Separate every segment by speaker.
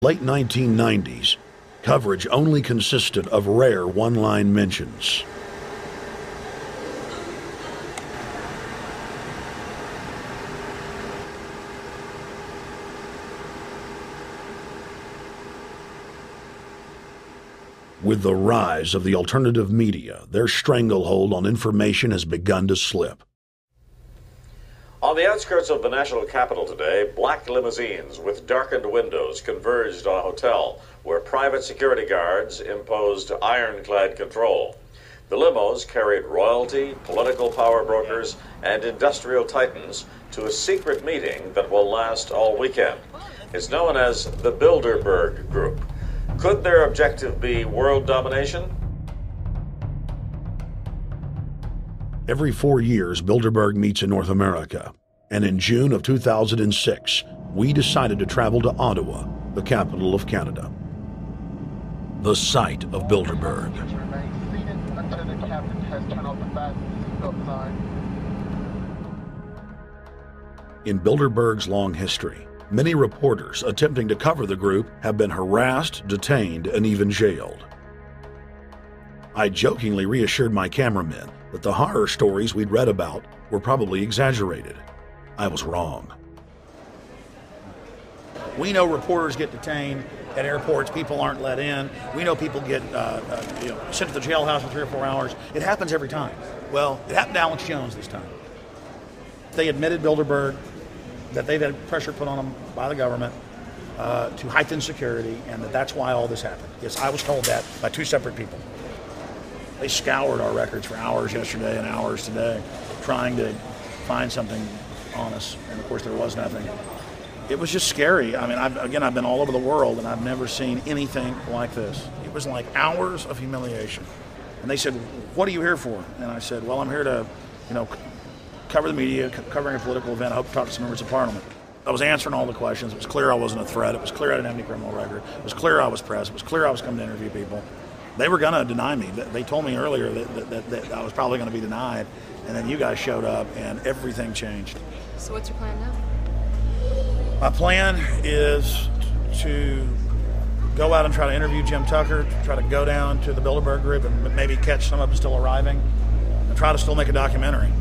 Speaker 1: Late 1990s, coverage only consisted of rare one-line mentions. With the rise of the alternative media, their stranglehold on information has begun to slip.
Speaker 2: On the outskirts of the national capital today, black limousines with darkened windows converged on a hotel where private security guards imposed ironclad control. The limos carried royalty, political power brokers, and industrial titans to a secret meeting that will last all weekend. It's known as the Bilderberg Group. Could their objective be world domination?
Speaker 1: Every 4 years, Bilderberg meets in North America, and in June of 2006, we decided to travel to Ottawa, the capital of Canada. The site of Bilderberg. In Bilderberg's long history, many reporters attempting to cover the group have been harassed, detained, and even jailed. I jokingly reassured my cameramen that the horror stories we'd read about were probably exaggerated. I was wrong.
Speaker 3: We know reporters get detained at airports, people aren't let in. We know people get sent to the jailhouse for 3 or 4 hours. It happens every time. Well, it happened to Alex Jones this time. They admitted Bilderberg that they've had pressure put on them by the government to heighten security, and that's why all this happened. Yes, I was told that by 2 separate people. They scoured our records for hours yesterday and hours today, trying to find something on us, and of course there was nothing. It was just scary. I mean, I've been all over the world, and I've never seen anything like this. It was like hours of humiliation. And they said, "What are you here for?" And I said, "Well, I'm here to, cover the media, covering a political event. I hope to talk to some members of Parliament." I was answering all the questions. It was clear I wasn't a threat. It was clear I didn't have any criminal record. It was clear I was press. It was clear I was coming to interview people. They were going to deny me. They told me earlier that I was probably going to be denied, and then you guys showed up, and everything changed.
Speaker 4: So what's your plan now?
Speaker 3: My plan is to go out and try to interview Jim Tucker, try to go down to the Bilderberg Group and maybe catch some of them still arriving, and try to still make a documentary.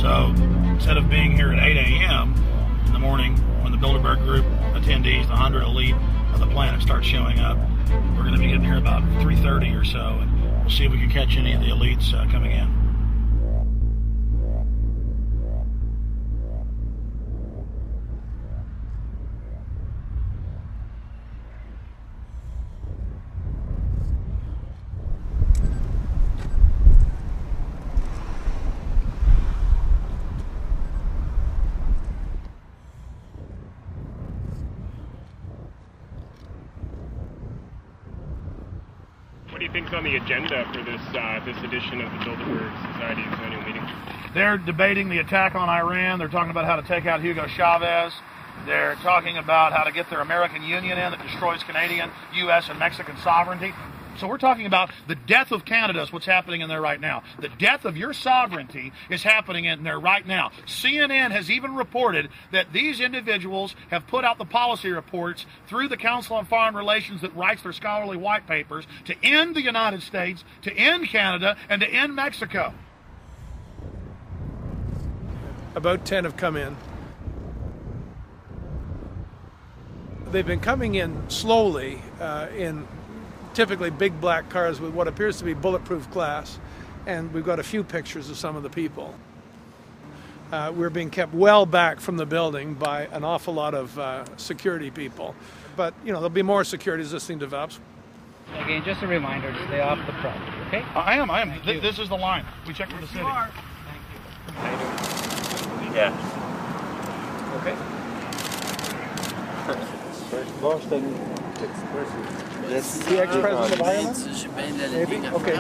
Speaker 3: So instead of being here at 8 a.m. in the morning when the Bilderberg Group attendees, the 100 elite of the planet, start showing up, we're going to be getting here about 3:30 or so, and we'll see if we can catch any of the elites coming in.
Speaker 5: What do you think's on the agenda for this edition of the Bilderberg Society's annual meeting?
Speaker 3: They're debating the attack on Iran. They're talking about how to take out Hugo Chavez. They're talking about how to get their American Union in that destroys Canadian, U.S., and Mexican sovereignty. So we're talking about the death of Canada is what's happening in there right now. The death of your sovereignty is happening in there right now. CNN has even reported that these individuals have put out the policy reports through the Council on Foreign Relations that writes their scholarly white papers to end the United States, to end Canada, and to end Mexico.
Speaker 6: About 10 have come in. They've been coming in slowly in typically big black cars with what appears to be bulletproof glass, and we've got a few pictures of some of the people. We're being kept well back from the building by an awful lot of security people, but there'll be more security as this thing develops.
Speaker 7: Again, just a reminder to stay off the property, okay?
Speaker 3: I am. This is the line. We checked with the city.
Speaker 7: Thank you.
Speaker 5: Yeah.
Speaker 7: Okay.
Speaker 6: That's the ex-president of Ireland? Maybe? Okay,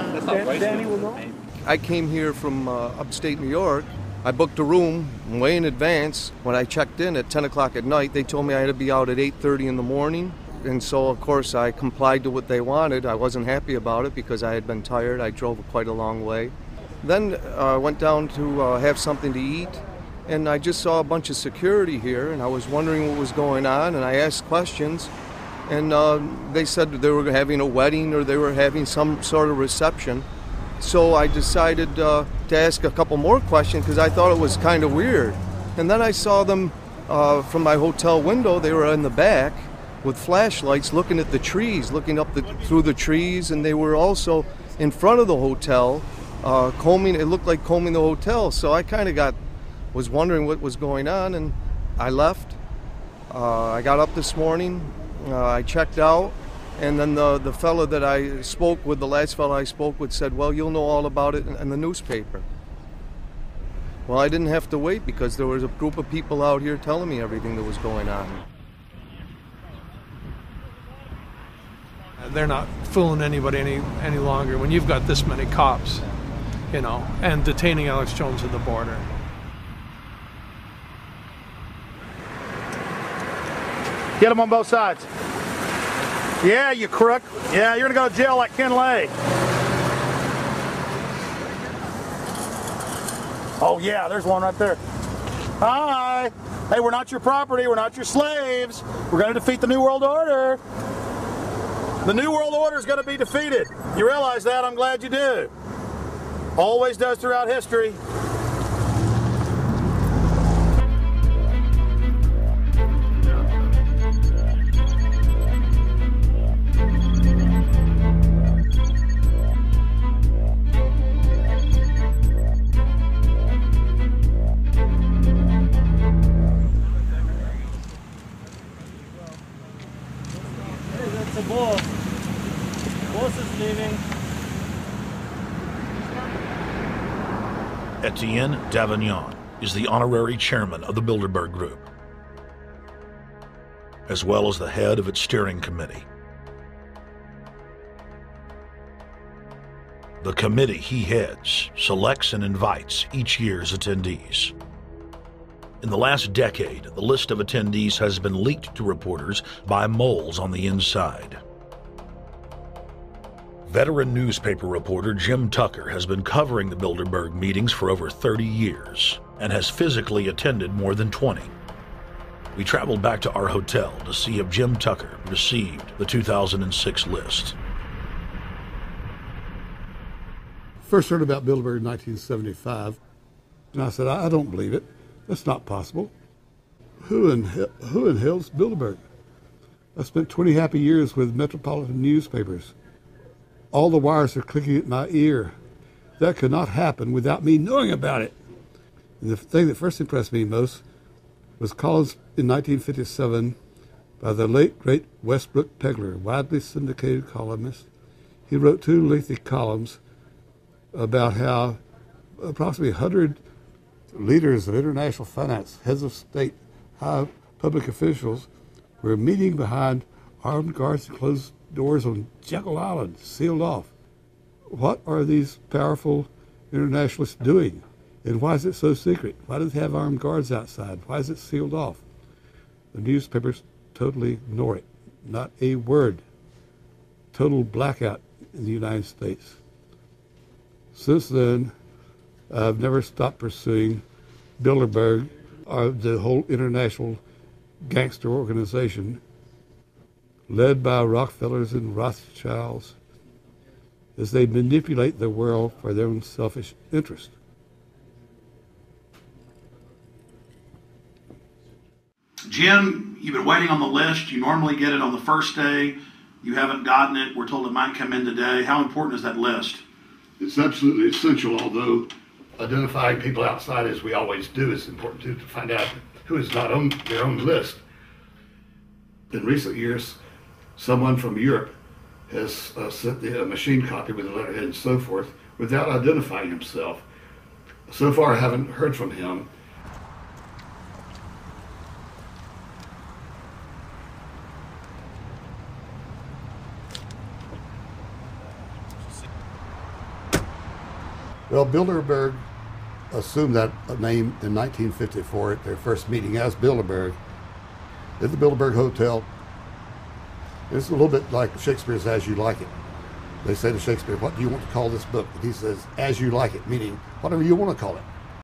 Speaker 6: Danny will know.
Speaker 8: I came here from upstate New York. I booked a room way in advance. When I checked in at 10 o'clock at night, they told me I had to be out at 8:30 in the morning. And so, of course, I complied to what they wanted. I wasn't happy about it because I had been tired. I drove quite a long way. Then I went down to have something to eat, and I just saw a bunch of security here, and I was wondering what was going on, and I asked questions, and they said they were having a wedding or they were having some sort of reception. So I decided to ask a couple more questions because I thought it was kind of weird. And then I saw them from my hotel window. They were in the back with flashlights looking at the trees, looking up through the trees, and they were also in front of the hotel combing. It looked like combing the hotel. So I kind of was wondering what was going on, and I left. I got up this morning. I checked out, and then the fellow that I spoke with, the last fellow I spoke with, said, well, you'll know all about it in the newspaper. Well, I didn't have to wait because there was a group of people out here telling me everything that was going on.
Speaker 6: They're not fooling anybody any longer when you've got this many cops, you know, and detaining Alex Jones at the border.
Speaker 3: Get them on both sides. Yeah, you crook. Yeah, you're going to go to jail like Ken Lay. Oh, yeah, there's one right there. Hi. Hey, we're not your property. We're not your slaves. We're going to defeat the New World Order. The New World Order is going to be defeated. You realize that? I'm glad you do. Always does throughout history. Etienne Davignon is the honorary chairman of the Bilderberg Group, as well as the head of its steering committee. The committee he heads selects and invites each year's attendees. In the last decade, the list of attendees has been leaked to reporters by moles on the inside. Veteran newspaper reporter Jim Tucker has been covering the Bilderberg meetings for over 30 years and has physically attended more than 20. We traveled back to our hotel to see if Jim Tucker received the 2006 list.
Speaker 4: First heard about Bilderberg in 1975, and I said, I don't believe it. That's not possible. Who in hell's Bilderberg? I spent 20 happy years with metropolitan newspapers. All the wires are clicking at my ear. That could not happen without me knowing about it. And the thing that first impressed me most was columns in 1957 by the late, great Westbrook Pegler, widely syndicated columnist. He wrote 2 lengthy columns about how approximately 100 leaders of international finance, heads of state, high public officials were meeting behind armed guards and closed doors on Jekyll Island, sealed off. What are these powerful internationalists doing? And why is it so secret? Why do they have armed guards outside? Why is it sealed off? The newspapers totally ignore it. Not a word. Total blackout in the United States. Since then, I've never stopped pursuing Bilderberg, or the whole international gangster organization led by Rockefellers and Rothschilds, as they manipulate the world for their own selfish interest.
Speaker 3: Jim, you've been waiting on the list. You normally get it on the first day. You haven't gotten it. We're told it might come in today. How important is that list?
Speaker 4: It's absolutely essential, although identifying people outside, as we always do, is important too, to find out who is not on their own list. In recent years, someone from Europe has sent a machine copy with a letterhead and so forth without identifying himself. So far, I haven't heard from him. Well, Bilderberg assumed that name in 1954 at their first meeting as Bilderberg at the Bilderberg Hotel. It's a little bit like Shakespeare's As You Like It. They say to Shakespeare, what do you want to call this book? And he says, as you like it, meaning whatever you want to call it.